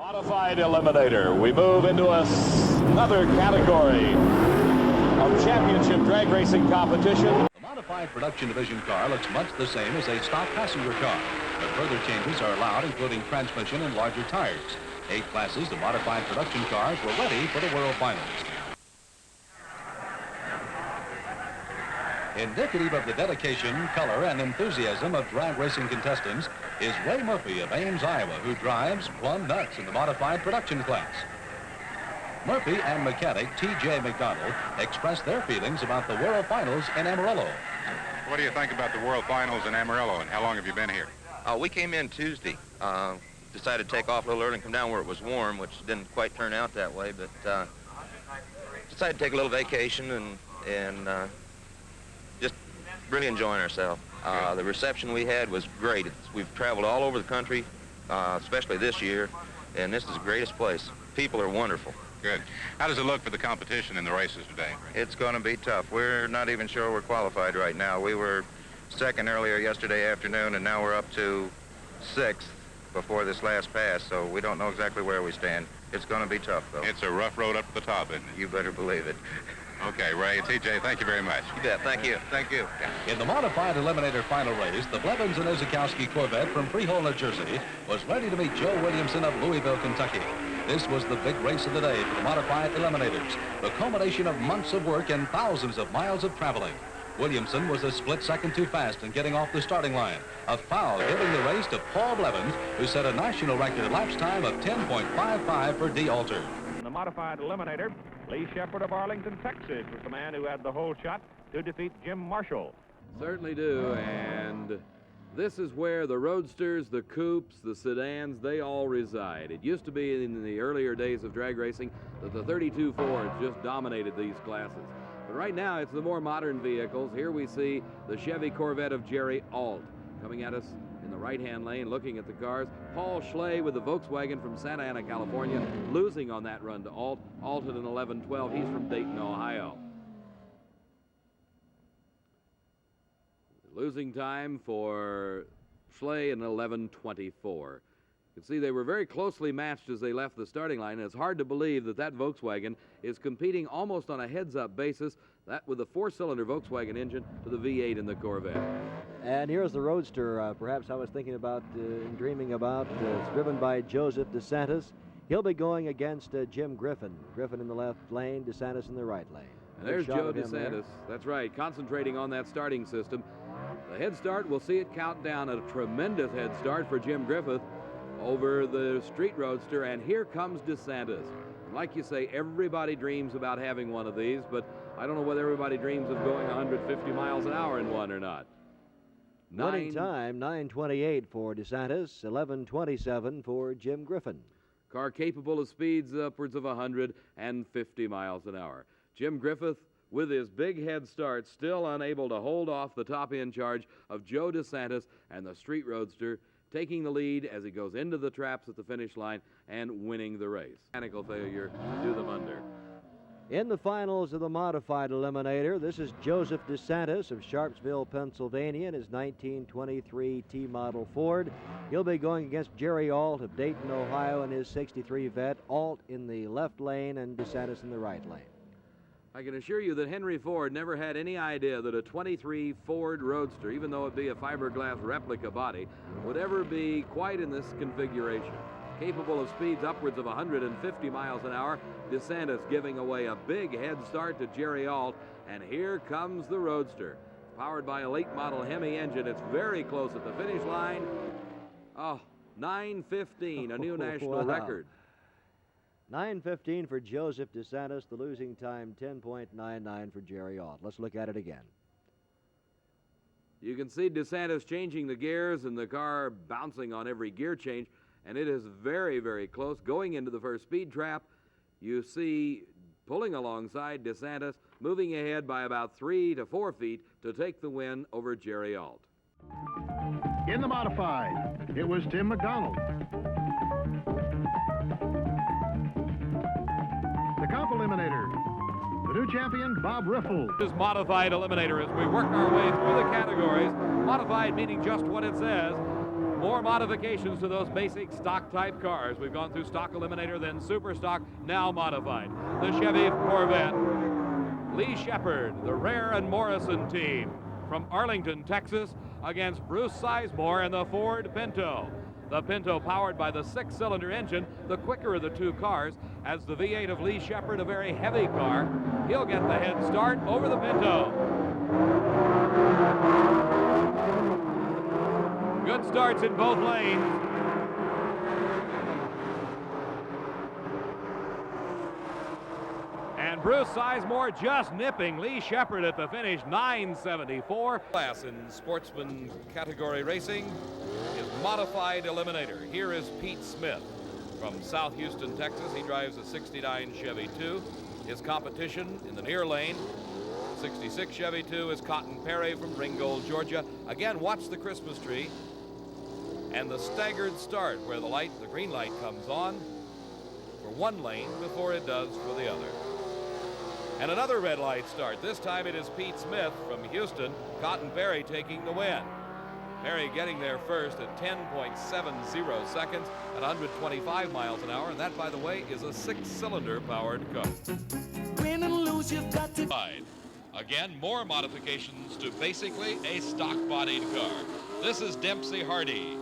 Modified Eliminator. We move into another category of championship drag racing competition. The modified production division car looks much the same as a stock passenger car, but further changes are allowed, including transmission and larger tires. 8 classes of modified production cars were ready for the World Finals. Indicative of the dedication, color, and enthusiasm of drag racing contestants is Ray Murphy of Ames, Iowa, who drives Plum Nuts in the modified production class. Murphy and mechanic T.J. McDonald expressed their feelings about the World Finals in Amarillo. What do you think about the World Finals in Amarillo, and how long have you been here? We came in Tuesday. Decided to take off a little early and come down where it was warm, which didn't quite turn out that way, but decided to take a little vacation and just really enjoying ourselves. The reception we had was great. We've traveled all over the country, especially this year, and this is the greatest place. People are wonderful. Good. How does it look for the competition in the races today? It's going to be tough. We're not even sure we're qualified right now. We were second earlier yesterday afternoon, and now we're up to 6th before this last pass, so we don't know exactly where we stand. It's going to be tough, though. It's a rough road up to the top, isn't it? You better believe it. Okay, Ray, TJ, thank you very much. You bet. Thank you. Thank you. In the modified eliminator final race, the Blevins and Izakowski Corvette from Freehold, New Jersey, was ready to meet Joe Williamson of Louisville, Kentucky. This was the big race of the day for the modified eliminators, the culmination of months of work and thousands of miles of traveling. Williamson was a split second too fast in getting off the starting line. A foul giving the race to Paul Blevins, who set a national record lapse time of 10.55 for D. Alter. In the modified eliminator, Lee Shepard of Arlington, Texas, was the man who had the whole shot to defeat Jim Marshall. Certainly do, and this is where the roadsters, the coupes, the sedans, they all reside. It used to be in the earlier days of drag racing that the 32 Fords just dominated these classes. But right now, it's the more modern vehicles. Here we see the Chevy Corvette of Jerry Alt coming at us in the right-hand lane, looking at the cars. Paul Schley with the Volkswagen from Santa Ana, California, losing on that run to Alt. Alt at an 11-12. He's from Dayton, Ohio. Losing time for Schley in 11:24. You can see they were very closely matched as they left the starting line, and it's hard to believe that that Volkswagen is competing almost on a heads-up basis, that with a 4-cylinder Volkswagen engine to the V8 in the Corvette. And here's the Roadster, perhaps I was thinking about and dreaming about. It's driven by Joseph DeSantis. He'll be going against Jim Griffin. Griffin in the left lane, DeSantis in the right lane. And there's Joe DeSantis. That's right, concentrating on that starting system. The head start, we'll see it count down. A tremendous head start for Jim Griffith over the street roadster, and here comes DeSantis. Like you say, everybody dreams about having one of these, but I don't know whether everybody dreams of going 150 miles an hour in one or not. Running time, 9:28 for DeSantis, 11:27 for Jim Griffin. Car capable of speeds upwards of 150 miles an hour. Jim Griffith, with his big head start, still unable to hold off the top-end charge of Joe DeSantis and the street roadster, taking the lead as he goes into the traps at the finish line and winning the race. Mechanical failure to do them under. In the finals of the modified eliminator, this is Joseph DeSantis of Sharpsville, Pennsylvania, in his 1923 T-model Ford. He'll be going against Jerry Alt of Dayton, Ohio, in his 63 Vet. Alt in the left lane and DeSantis in the right lane. I can assure you that Henry Ford never had any idea that a 23 Ford Roadster, even though it be a fiberglass replica body, would ever be quite in this configuration. Capable of speeds upwards of 150 miles an hour, DeSantis giving away a big head start to Jerry Alt, and here comes the Roadster. Powered by a late model Hemi engine, it's very close at the finish line. Oh, 9:15, a new national record. 9:15 for Joseph DeSantis, the losing time 10.99 for Jerry Alt. Let's look at it again. You can see DeSantis changing the gears and the car bouncing on every gear change, and it is very, very close. Going into the first speed trap, you see pulling alongside DeSantis, moving ahead by about 3 to 4 feet to take the win over Jerry Alt. In the modified, it was Tim McDonald. The comp eliminator, the new champion, Bob Riffle. This modified eliminator as we work our way through the categories. Modified meaning just what it says. More modifications to those basic stock type cars. We've gone through stock eliminator, then super stock, now modified. The Chevy Corvette. Lee Shepard, the Rare and Morrison team from Arlington, Texas, against Bruce Sizemore and the Ford Pinto. The Pinto powered by the 6-cylinder engine, the quicker of the two cars, as the V8 of Lee Shepard, a very heavy car. He'll get the head start over the Pinto. Good starts in both lanes. And Bruce Sizemore just nipping Lee Shepard at the finish, 9:74. Class in Sportsman category racing is Modified Eliminator. Here is Pete Smith from South Houston, Texas. He drives a 69 Chevy 2. His competition in the near lane, 66 Chevy 2, is Cotton Perry from Ringgold, Georgia. Again, watch the Christmas tree and the staggered start where the green light comes on for one lane before it does for the other. And another red light start. This time it is Pete Smith from Houston, Cotton Perry taking the win. Perry getting there first at 10.70 seconds at 125 miles an hour, and that, by the way, is a 6-cylinder powered car. Win and lose, you've got to... Again, more modifications to basically a stock-bodied car. This is Dempsey Hardy,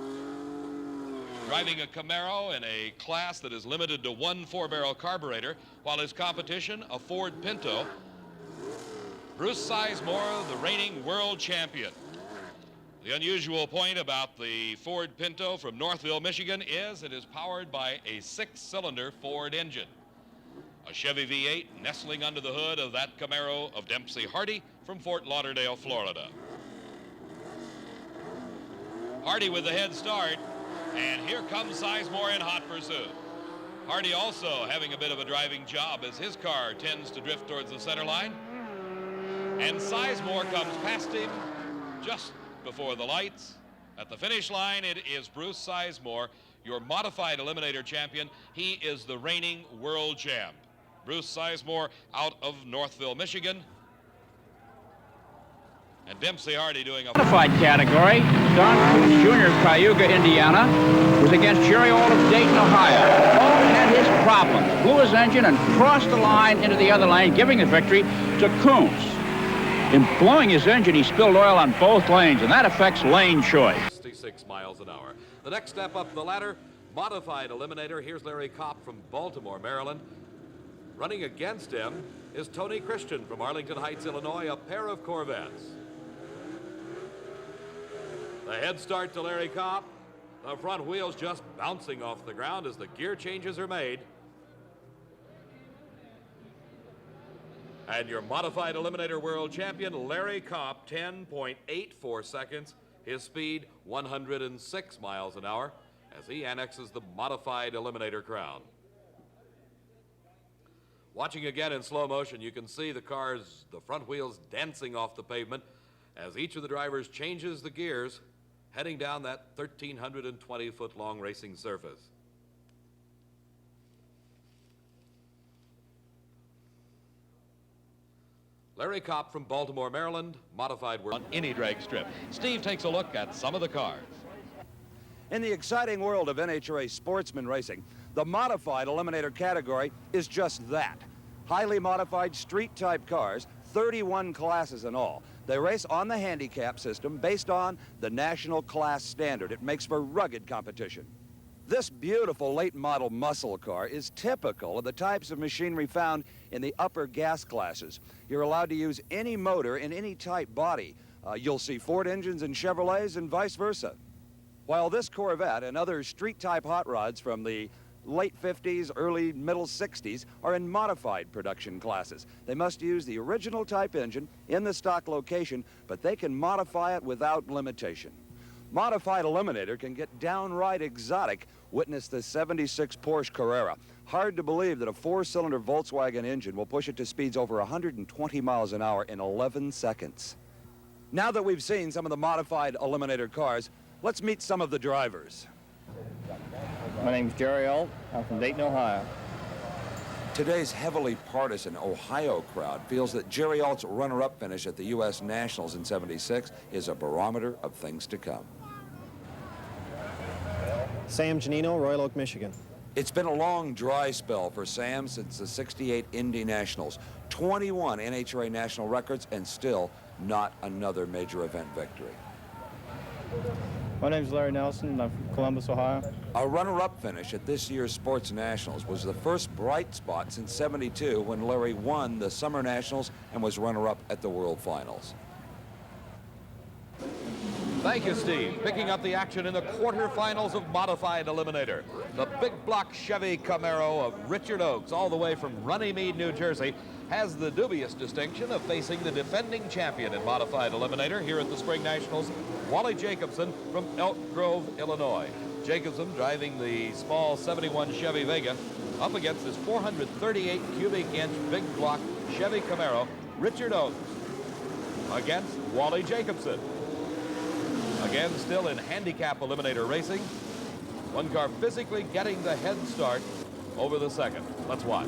driving a Camaro in a class that is limited to one 4-barrel carburetor, while his competition, a Ford Pinto. Bruce Sizemore, the reigning world champion. The unusual point about the Ford Pinto from Northville, Michigan is it is powered by a 6-cylinder Ford engine. A Chevy V8 nestling under the hood of that Camaro of Dempsey Hardy from Fort Lauderdale, Florida. Hardy with the head start. And here comes Sizemore in hot pursuit. Hardy also having a bit of a driving job as his car tends to drift towards the center line. And Sizemore comes past him just before the lights. At the finish line, it is Bruce Sizemore, your Modified Eliminator champion. He is the reigning world champ. Bruce Sizemore out of Northville, Michigan. And Dempsey Hardy doing a modified category. Don Coons Jr. of Cayuga, Indiana, was against Jerry Ault of Dayton, Ohio. Ault had his problems, blew his engine and crossed the line into the other lane, giving the victory to Coons. In blowing his engine, he spilled oil on both lanes, and that affects lane choice. 66 miles an hour. The next step up the ladder, Modified Eliminator. Here's Larry Kopp from Baltimore, Maryland. Running against him is Tony Christian from Arlington Heights, Illinois, a pair of Corvettes. The head start to Larry Kopp. The front wheels just bouncing off the ground as the gear changes are made. And your Modified Eliminator world champion, Larry Kopp, 10.84 seconds. His speed, 106 miles an hour, as he annexes the Modified Eliminator crown. Watching again in slow motion, you can see the front wheels dancing off the pavement as each of the drivers changes the gears, heading down that 1,320-foot-long racing surface. Larry Kopp from Baltimore, Maryland, Modified world on any drag strip. Steve takes a look at some of the cars. In the exciting world of NHRA Sportsman racing, the Modified Eliminator category is just that. Highly modified street-type cars, 31 classes in all. They race on the handicap system based on the national class standard. It makes for rugged competition. This beautiful late model muscle car is typical of the types of machinery found in the upper gas classes. You're allowed to use any motor in any type body. You'll see Ford engines in Chevrolets and vice versa. While this Corvette and other street-type hot rods from the late 50s, early middle 60s are in modified production classes. They must use the original type engine in the stock location, but they can modify it without limitation. Modified Eliminator can get downright exotic. Witness the 76 Porsche Carrera. Hard to believe that a 4-cylinder Volkswagen engine will push it to speeds over 120 miles an hour in 11 seconds. Now that we've seen some of the Modified Eliminator cars, let's meet some of the drivers. My name's Jerry Ault. I'm from Dayton, Ohio. Today's heavily partisan Ohio crowd feels that Jerry Ault's runner-up finish at the U.S. Nationals in '76 is a barometer of things to come. Sam Janino, Royal Oak, Michigan. It's been a long, dry spell for Sam since the '68 Indy Nationals. 21 NHRA national records and still not another major event victory. My name is Larry Nelson, and I'm from Columbus, Ohio. A runner-up finish at this year's Sports Nationals was the first bright spot since '72 when Larry won the Summer Nationals and was runner-up at the World Finals. Thank you, Steve. Picking up the action in the quarterfinals of Modified Eliminator. The big block Chevy Camaro of Richard Oakes, all the way from Runnymede, New Jersey, has the dubious distinction of facing the defending champion in Modified Eliminator here at the Spring Nationals, Wally Jacobson from Elk Grove, Illinois. Jacobson driving the small 71 Chevy Vega up against his 438 cubic inch big block Chevy Camaro, Richard Oakes, against Wally Jacobson. Again, still in handicap eliminator racing. One car physically getting the head start over the second. Let's watch.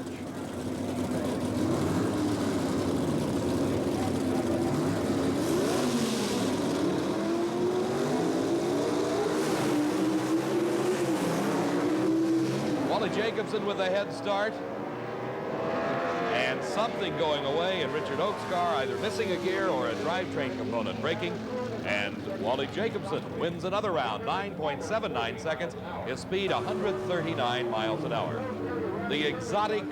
Wally Jacobson with a head start. And something going away in Richard Oakes' car, either missing a gear or a drivetrain component breaking. And Wally Jacobson wins another round, 9.79 seconds, his speed 139 miles an hour. The exotic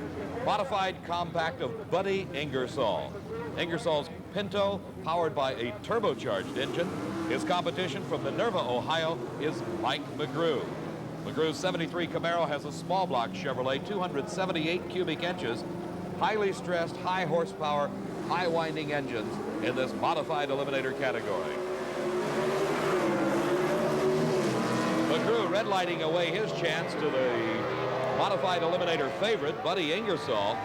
modified compact of Buddy Ingersoll. Ingersoll's Pinto, powered by a turbocharged engine. His competition from Minerva, Ohio, is Mike McGrew. McGrew's 73 Camaro has a small block Chevrolet, 278 cubic inches, highly stressed, high horsepower, high winding engines in this modified eliminator category. McGrew red lighting away his chance to the modified eliminator favorite, Buddy Ingersoll.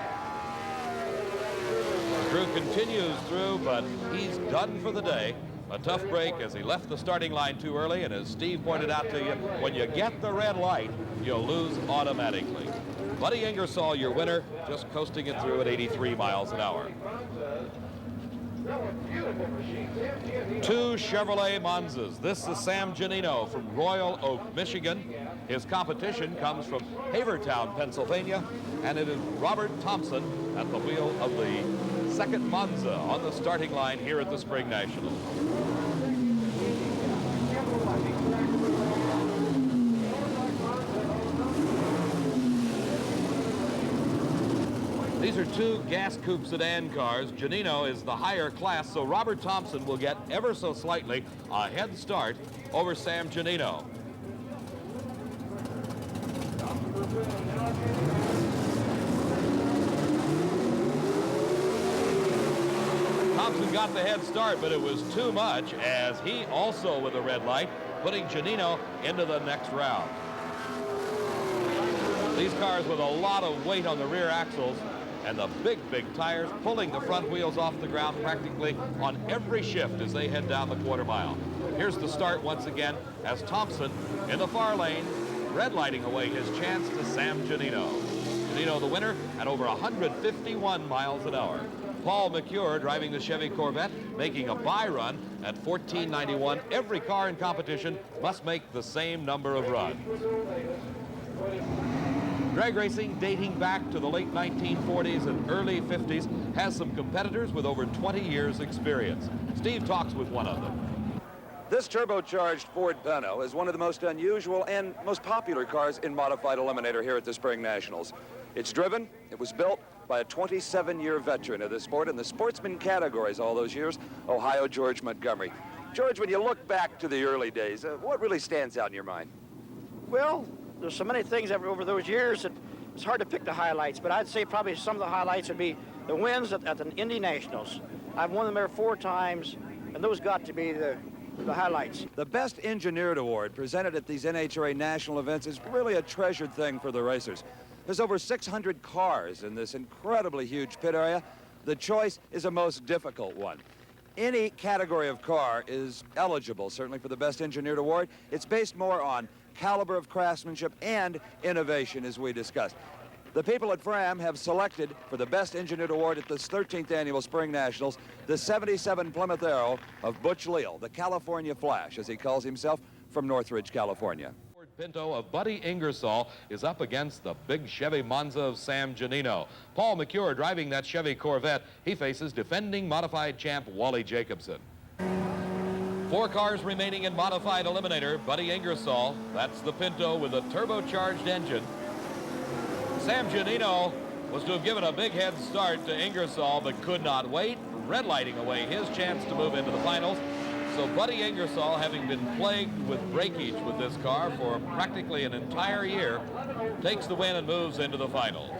McGrew continues through, but he's done for the day. A tough break as he left the starting line too early, and as Steve pointed out to you, when you get the red light, you'll lose automatically. Buddy Ingersoll, your winner, just coasting it through at 83 miles an hour. Two Chevrolet Monzas. This is Sam Janino from Royal Oak, Michigan. His competition comes from Havertown, Pennsylvania, and it is Robert Thompson at the wheel of the second Monza on the starting line here at the Spring Nationals. These are two gas coupe sedan cars. Janino is the higher class, so Robert Thompson will get ever so slightly a head start over Sam Janino. Thompson got the head start, but it was too much as he also with a red light, putting Janino into the next round. These cars with a lot of weight on the rear axles and the big tires pulling the front wheels off the ground practically on every shift as they head down the quarter mile. Here's the start once again as Thompson in the far lane, red lighting away his chance to Sam Janino. Janino the winner at over 151 miles an hour. Paul McCure driving the Chevy Corvette, making a bye run at 1491. Every car in competition must make the same number of runs. Drag racing dating back to the late 1940s and early 50s has some competitors with over 20 years experience. Steve talks with one of them. This turbocharged Ford Pinto is one of the most unusual and most popular cars in Modified Eliminator here at the Spring Nationals. It's driven, it was built by a 27-year veteran of the sport in the sportsman categories all those years, Ohio George Montgomery. George, when you look back to the early days, what really stands out in your mind? Well, there's so many things over those years that it's hard to pick the highlights, but I'd say probably some of the highlights would be the wins at the Indy Nationals. I've won them there 4 times, and those got to be the highlights. The Best Engineered Award presented at these NHRA national events is really a treasured thing for the racers. There's over 600 cars in this incredibly huge pit area. The choice is a most difficult one. Any category of car is eligible, certainly for the Best Engineered Award. It's based more on caliber of craftsmanship and innovation, as we discussed. The people at Fram have selected for the Best Engineered Award at this 13th Annual Spring Nationals the 77 Plymouth Arrow of Butch Leal, the California Flash, as he calls himself, from Northridge, California. Pinto of Buddy Ingersoll is up against the big Chevy Monza of Sam Giannino. Paul McCure driving that Chevy Corvette. He faces defending modified champ Wally Jacobson. 4 cars remaining in modified eliminator. Buddy Ingersoll, that's the Pinto with a turbocharged engine. Sam Giannino was to have given a big head start to Ingersoll, but could not wait, red lighting away his chance to move into the finals. So Buddy Ingersoll, having been plagued with breakage with this car for practically an entire year, takes the win and moves into the finals.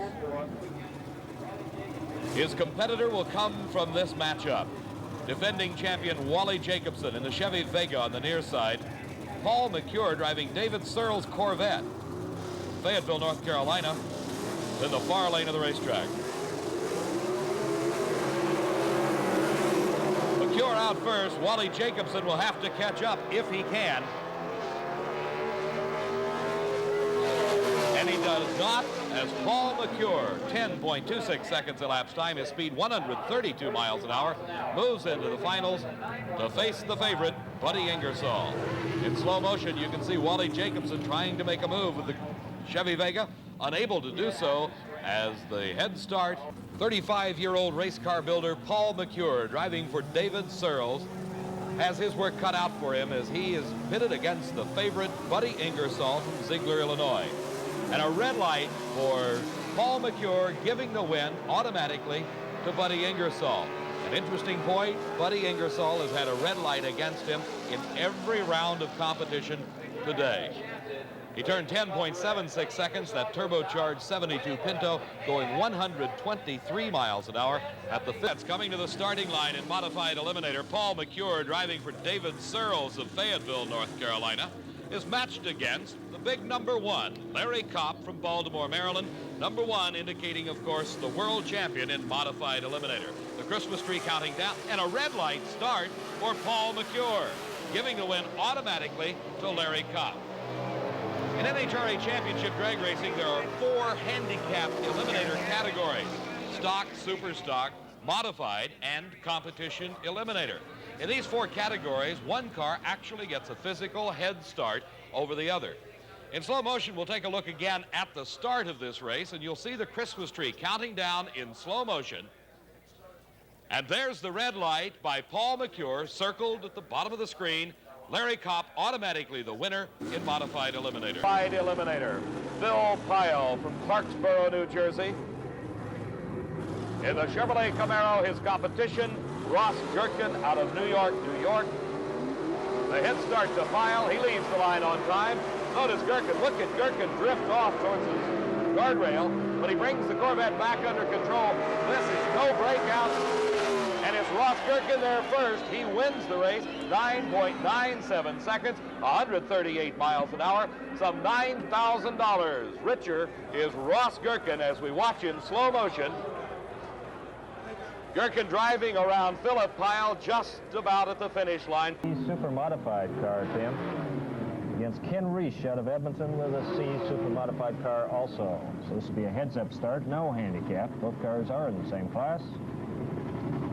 His competitor will come from this matchup. Defending champion Wally Jacobson in the Chevy Vega on the near side. Paul McCure driving David Searles' Corvette. Fayetteville, North Carolina, in the far lane of the racetrack. McCure out first. Wally Jacobson will have to catch up if he can. And he does not, as Paul McCure, 10.26 seconds elapsed time, his speed 132 miles an hour, moves into the finals to face the favorite, Buddy Ingersoll. In slow motion, you can see Wally Jacobson trying to make a move with the Chevy Vega, unable to do so as the head start. 35-year-old race car builder Paul McCure, driving for David Searles, has his work cut out for him as he is pitted against the favorite Buddy Ingersoll from Ziegler, Illinois. And a red light for Paul McCure, giving the win automatically to Buddy Ingersoll. An interesting point, Buddy Ingersoll has had a red light against him in every round of competition today. He turned 10.76 seconds, that turbocharged 72 Pinto, going 123 miles an hour at the fifth. Coming to the starting line in modified eliminator, Paul McCure, driving for David Searles of Fayetteville, North Carolina, is matched against the big number 1, Larry Kopp from Baltimore, Maryland. Number 1 indicating, of course, the world champion in modified eliminator. The Christmas tree counting down, and a red light start for Paul McCure, giving the win automatically to Larry Kopp. In NHRA Championship drag racing, there are 4 handicapped eliminator categories: stock, super stock, modified, and competition eliminator. In these 4 categories, one car actually gets a physical head start over the other. In slow motion, we'll take a look again at the start of this race, and you'll see the Christmas tree counting down in slow motion. And there's the red light by Paul McCure, circled at the bottom of the screen. Larry Kopp automatically the winner in modified eliminator. Modified eliminator, Phil Pyle from Clarksboro, New Jersey. In the Chevrolet Camaro, his competition, Ross Gherkin out of New York, New York. The head start to Pyle. He leaves the line on time. Notice Gherkin. Look at Gherkin drift off towards his guardrail, but he brings the Corvette back under control. This is no breakout. And it's Ross Gherkin there first. He wins the race, 9.97 seconds, 138 miles an hour, some $9,000. Richer is Ross Gherkin as we watch in slow motion. Gherkin driving around Philip Pyle just about at the finish line. Super modified car, Tim, against Ken Reisch out of Edmonton with a C super modified car also. So this will be a heads-up start, no handicap. Both cars are in the same class.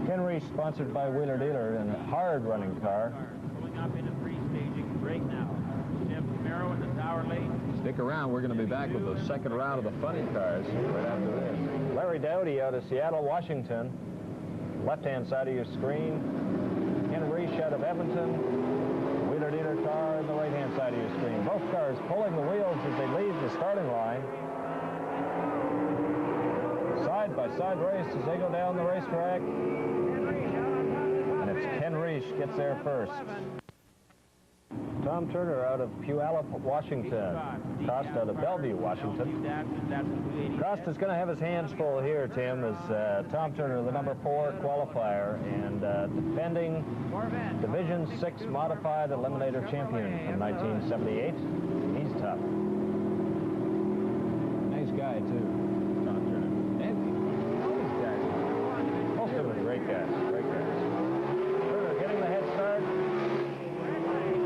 Ken Reisch, sponsored by Wheeler Dealer, in a hard-running car. Pulling up into free-staging break now. Jim Camaro in the tower lane. Stick around. We're going to be back with the second round of the funny cars right after this. Larry Dowdy out of Seattle, Washington. Left-hand side of your screen. Ken Reisch out of Edmonton. Wheeler Dealer car on the right-hand side of your screen. Both cars pulling the wheels as they leave the starting line. Side-by-side race as they go down the racetrack. And it's Ken Reisch gets there first. Tom Turner out of Puyallup, Washington. Costa out of Bellevue, Washington. Costa's going to have his hands full here, Tim, as Tom Turner, the number 4 qualifier and defending Division 6 Modified Eliminator champion from 1978. He's tough. Nice guy, too. Great guys, great guys. Turner getting the head start.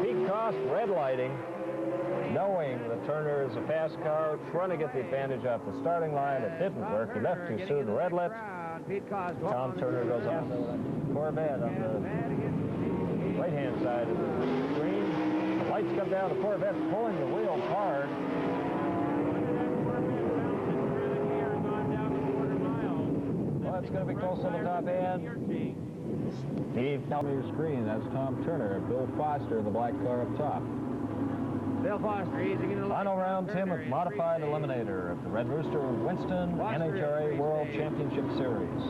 Pete Cost red lighting, knowing that Turner is a fast car, trying to get the advantage off the starting line. It didn't work. He left too soon. Red lit. Tom Turner goes on the Corvette on the right-hand side of the screen. The lights come down. The Corvette's pulling the wheel hard. Well, it's going to be close to the top end. Steve, tell me your screen. That's Tom Turner. Bill Foster, the black car up top. Bill Foster, easy. Final round, Tim, with Modified Eliminator of the Red Rooster of Winston NHRA World Championship Series.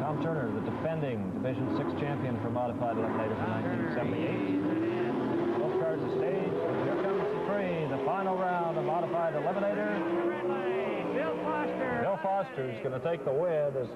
Tom Turner, the defending Division 6 champion for Modified Eliminator from 1978. Both cars are staged. Here comes the final round of Modified Eliminator. Bill Foster. Bill Foster's going to take the win as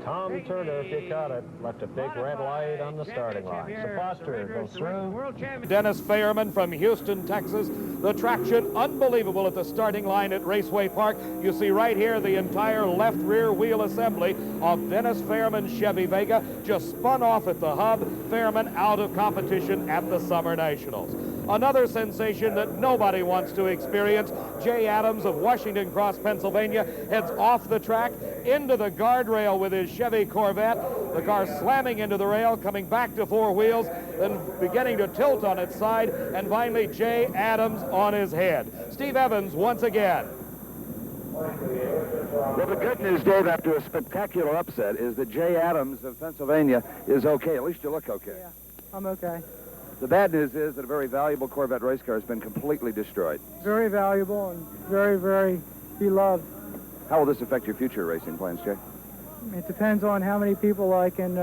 Tom Turner, if you caught it, left a big red light on the starting line. So Foster goes through. Dennis Fairman from Houston, Texas. The traction unbelievable at the starting line at Raceway Park. You see right here the entire left rear wheel assembly of Dennis Fairman's Chevy Vega just spun off at the hub. Fairman out of competition at the Summer Nationals. Another sensation that nobody wants to experience. Jay Adams of Washington Cross, Pennsylvania, heads off the track into the guardrail with his Chevy Corvette. The car slamming into the rail, coming back to four wheels, then beginning to tilt on its side, and finally Jay Adams on his head. Steve Evans once again. Well, the good news, Dave, after a spectacular upset, is that Jay Adams of Pennsylvania is okay. At least you look okay. Yeah, I'm okay. The bad news is that a very valuable Corvette race car has been completely destroyed. Very valuable and very, very beloved. How will this affect your future racing plans, Jay? It depends on how many people I can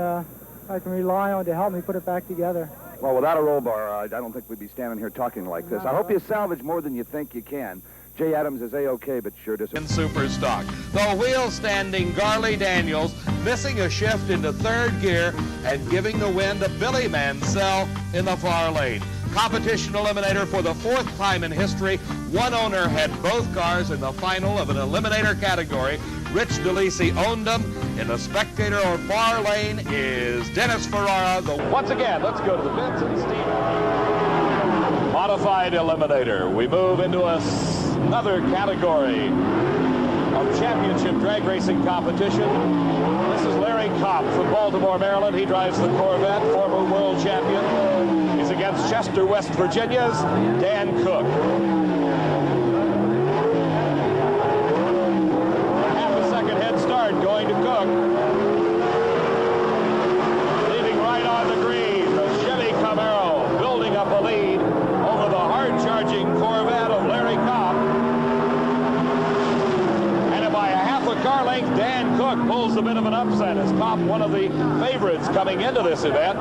rely on to help me put it back together. Well, without a roll bar, I don't think we'd be standing here talking like this. I hope you salvage more than you think you can. Jay Adams is A-OK, but sure in super stock. The wheel standing Garley Daniels missing a shift into third gear and giving the win to Billy Mansell in the far lane. Competition eliminator for the fourth time in history. One owner had both cars in the final of an eliminator category. Rich DeLisi owned them. In the spectator or far lane is Dennis Ferrara. Once again, let's go to the pits and Steve. Modified eliminator. We move into another category of championship drag racing competition. This is Larry Kopp from Baltimore, Maryland. He drives the Corvette, former world champion. He's against Chester, West Virginia's Dan Cook. Half a second head start going to Cook. Leaving right on the green, the Chevy Camaro building up a lead over the hard-charging Corvette of Larry Kopp. And by a half a car length, Dan Cook pulls a bit of an upset as Kopp, one of the favorites coming into this event.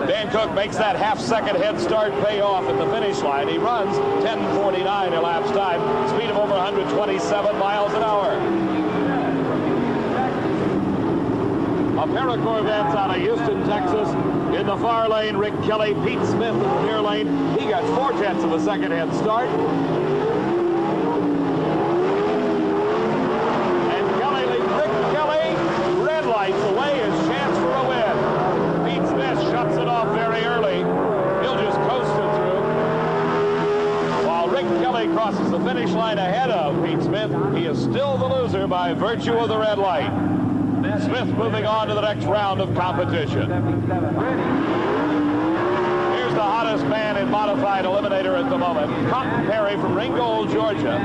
Dan Cook makes that half-second head start pay off at the finish line. He runs 10:49 elapsed time, speed of over 127 miles an hour. A pair of Corvettes out of Houston, Texas. In the far lane, Rick Kelly, Pete Smith in the near lane. He got 0.4 of a second head start. And Kelly leads Rick Kelly, red lights away his chance for a win. Pete Smith shuts it off very early. He'll just coast it through. While Rick Kelly crosses the finish line ahead of Pete Smith, he is still the loser by virtue of the red light. Smith moving on to the next round of competition. Here's the hottest man in Modified Eliminator at the moment, Cotton Perry from Ringgold, Georgia.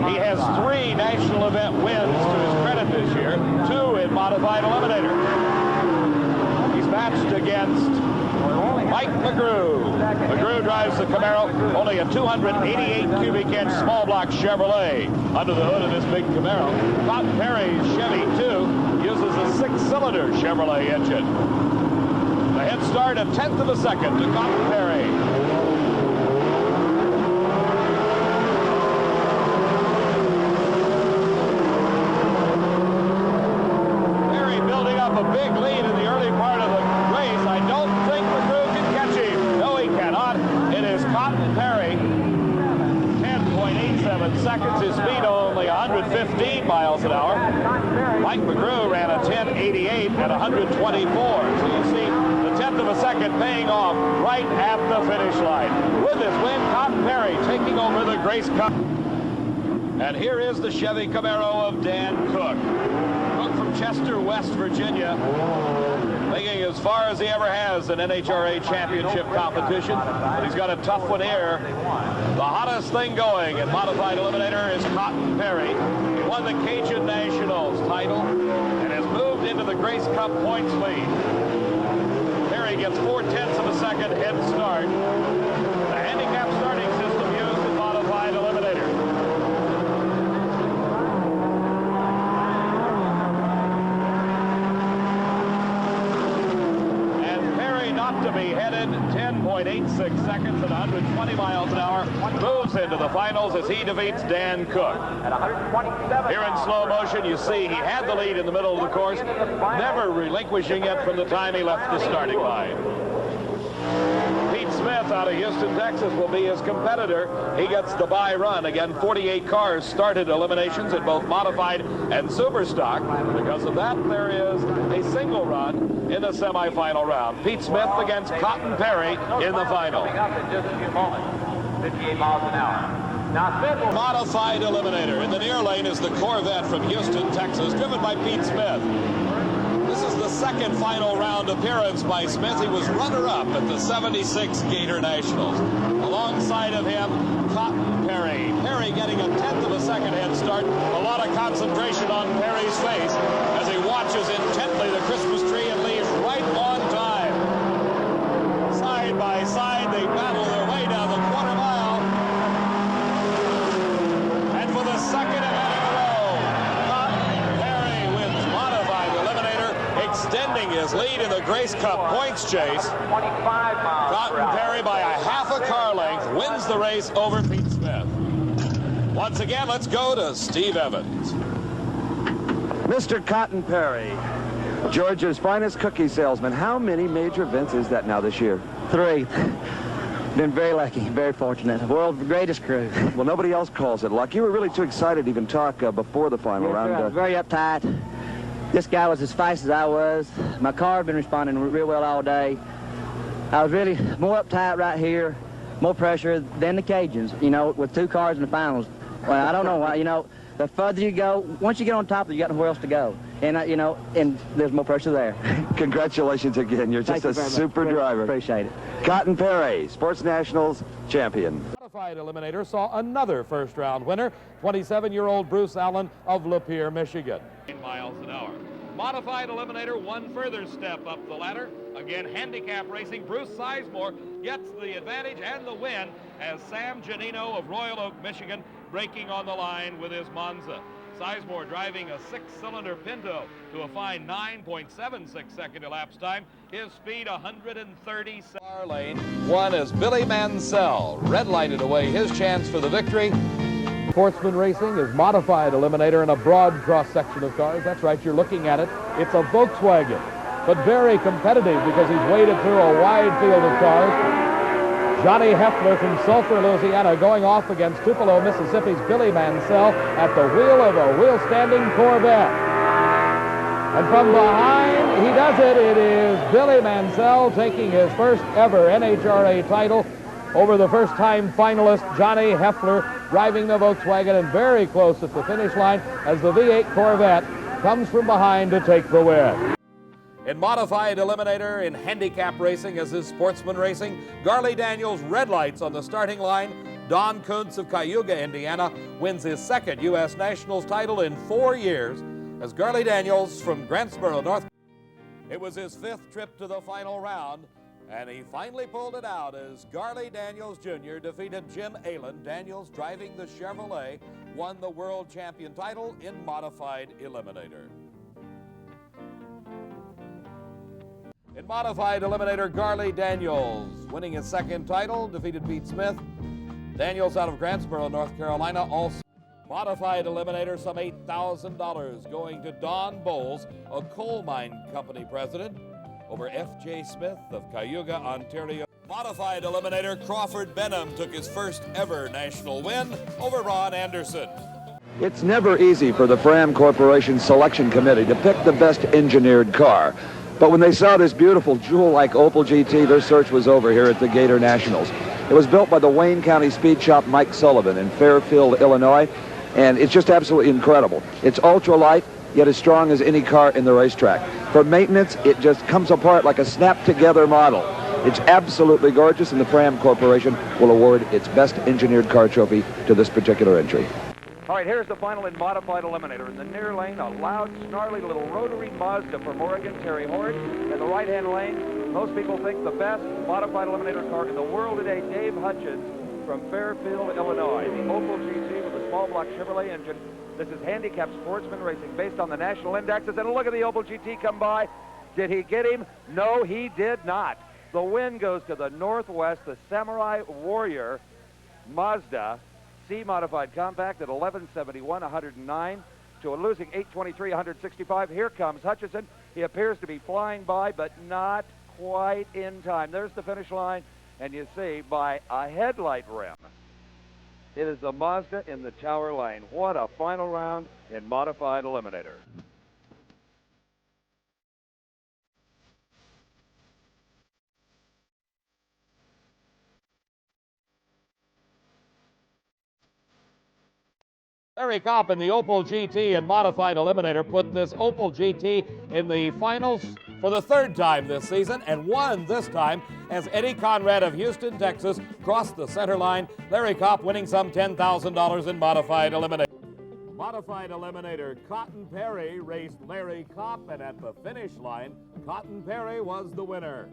He has 3 national event wins to his credit this year, 2 in Modified Eliminator. He's matched against Mike McGrew. McGrew drives the Camaro, only a 288 cubic inch small block Chevrolet under the hood of this big Camaro. Cotton Perry's Chevy 2 uses a 6-cylinder Chevrolet engine. The head start, a 1/10 of a second to Cotton Perry. Perry building up a big lead in the early part of the race. I don't think McGrew can catch him. No, he cannot. It is Cotton Perry. 10.87 seconds. His speed only 115 miles an hour. Mike McGrew ran a 10.88 at 124. So you see the 1/10 of a second paying off right at the finish line. With this win, Cotton Perry taking over the Grace Cup. And here is the Chevy Camaro of Dan Cook. Cook from Chester, West Virginia, making as far as he ever has in NHRA championship competition. But he's got a tough one here. The hottest thing going in Modified Eliminator is Cotton Perry. He won the Cajun Nationals title and has moved into the Grace Cup points lead. Perry gets 4/10 of a second head start. The handicap starting system used in Modified Eliminator. Not to be headed 10.86 seconds at 120 miles an hour, moves into the finals as he defeats Dan Cook. Here in slow motion, you see he had the lead in the middle of the course, never relinquishing it from the time he left the starting line. Pete Smith out of Houston, Texas will be his competitor. He gets the bye run. Again, 48 cars started eliminations in both modified and super stock. Because of that, there is a single run in the semifinal round. Pete Smith against Cotton Perry in the final. 58 miles an hour. Now, Modified Eliminator. In the near lane is the Corvette from Houston, Texas, driven by Pete Smith. This is the second final round appearance by Smith. He was runner-up at the 76 Gator Nationals. Alongside of him, Cotton Perry. Perry getting a 10th of a second head start. A lot of concentration on Perry's face as he watches intently the Christmas tree and leaves right on time. Side by side, they battle their way down the quarter mile. And for the second event in a row, Cotton Perry wins Modified Eliminator, extending his lead in the Grace Cup points chase. Cotton Perry, by a half a car length, wins the race over Pete Smith. Once again, let's go to Steve Evans. Mr. Cotton Perry, Georgia's finest cookie salesman. How many major events is that now this year? 3. Been very lucky, very fortunate. World's greatest crew. Well, nobody else calls it luck. You were really too excited to even talk before the final round. I was very uptight. This guy was as fast as I was. My car had been responding real well all day. I was really more uptight right here, more pressure than the Cajuns, you know, with 2 cars in the finals. Well, I don't know why, you know, the further you go, once you get on top, you got nowhere else to go. And, you know, and there's more pressure there. Congratulations again. You're just a super driver. Appreciate it. Cotton Perry, Sports Nationals champion. Modified Eliminator saw another first-round winner, 27-year-old Bruce Allen of Lapeer, Michigan. 9 miles an hour. Modified Eliminator, one further step up the ladder. Again, handicap racing. Bruce Sizemore gets the advantage and the win as Sam Giannino of Royal Oak, Michigan, breaking on the line with his Monza. Sizemore driving a 6-cylinder Pinto to a fine 9.76 second elapsed time. His speed 130. Car lane. One is Billy Mansell. Red lighted away his chance for the victory. Sportsman Racing is Modified Eliminator in a broad cross-section of cars. That's right, you're looking at it. It's a Volkswagen, but very competitive because he's waded through a wide field of cars. Johnny Heffler from Sulphur, Louisiana, going off against Tupelo, Mississippi's Billy Mansell at the wheel of a wheel-standing Corvette. And from behind, he does it. It is Billy Mansell taking his first ever NHRA title over the first-time finalist Johnny Heffler, driving the Volkswagen, and very close at the finish line as the V8 Corvette comes from behind to take the win. In Modified Eliminator, in handicap racing as is Sportsman Racing, Garley Daniels red lights on the starting line. Don Kuntz of Cayuga, Indiana, wins his second U.S. Nationals title in 4 years as Garley Daniels from Grantsboro, North Carolina. It was his 5th trip to the final round, and he finally pulled it out as Garley Daniels Jr. defeated Jim Allen. Daniels, driving the Chevrolet, won the world champion title in Modified Eliminator. In Modified Eliminator, Garley Daniels, winning his second title, defeated Pete Smith. Daniels out of Grantsboro, North Carolina, also. Modified Eliminator, some $8,000 going to Don Bowles, a coal mine company president, over F.J. Smith of Cayuga, Ontario. Modified Eliminator, Crawford Benham took his first ever national win over Ron Anderson. It's never easy for the Fram Corporation Selection Committee to pick the best engineered car. But when they saw this beautiful jewel-like Opel GT, their search was over here at the Gator Nationals. It was built by the Wayne County speed shop Mike Sullivan in Fairfield, Illinois. and it's just absolutely incredible. It's ultralight, yet as strong as any car in the racetrack. For maintenance, it just comes apart like a snap-together model. It's absolutely gorgeous, and the Fram Corporation will award its Best Engineered Car Trophy to this particular entry. All right, here's the final in Modified Eliminator. In the near lane, a loud, snarly little rotary Mazda from Oregon, Terry Hort. In the right-hand lane, most people think the best Modified Eliminator car in the world today, Dave Hutchins from Fairfield, Illinois. The Opel GT with a small block Chevrolet engine. This is handicapped sportsman racing based on the national indexes. And look at the Opel GT come by. Did he get him? No, he did not. The win goes to the Northwest, the Samurai Warrior Mazda C-Modified Compact at 1171, 109 to a losing 823, 165. Here comes Hutchison. He appears to be flying by, but not quite in time. There's the finish line, and you see by a headlight rim, it is the Mazda in the Tower Lane. What a final round in Modified Eliminator. Larry Kopp in the Opel GT and Modified Eliminator put this Opel GT in the finals for the third time this season, and won this time as Eddie Conrad of Houston, Texas, crossed the center line. Larry Kopp winning some $10,000 in Modified Eliminator. Modified Eliminator Cotton Perry raced Larry Kopp, and at the finish line, Cotton Perry was the winner.